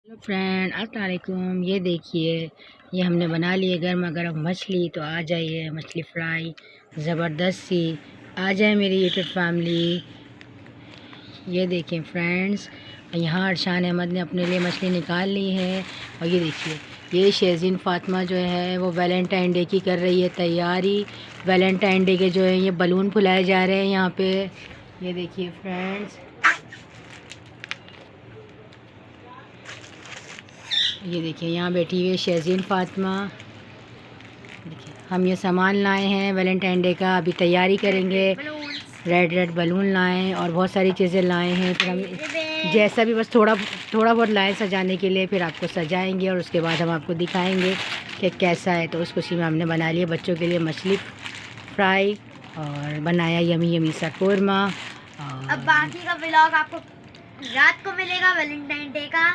Hello friend, अस्सलाम वालेकुम। ये देखिए, ये हमने बना लिए गर्मा गर्म मछली। तो आ जाइए, मछली फ्राई ज़बरदस्त सी। आ जाए मेरी यूट्यूब फैमिली। ये देखें फ्रेंड्स, यहाँ अरशान अहमद ने अपने लिए मछली निकाल ली है। और ये देखिए, ये शेज़ीन फ़ातिमा जो है वो वैलेंटाइन डे की कर रही है तैयारी। वैलेंटाइन डे के जो है ये बलून फुलाए जा रहे हैं यहाँ पे। ये देखिए फ्रेंड्स, ये देखिए यहाँ बैठी हुई है शेज़ीन फ़ातिमा। देखिए, हम ये सामान लाए हैं वैलेंटाइन डे का, अभी तैयारी करेंगे। रेड रेड बलून लाए और बहुत सारी चीज़ें लाए हैं। फिर हम जैसा भी बस थोड़ा थोड़ा बहुत लाए सजाने के लिए, फिर आपको सजाएंगे और उसके बाद हम आपको दिखाएंगे कि कैसा है। तो उस खुशी में हमने बना लिया बच्चों के लिए मछली फ्राई और बनाया यमी यमी सा कौरमा। अब बाकी का व्लॉग आपको रात को मिलेगा वैलेंटाइन डे का।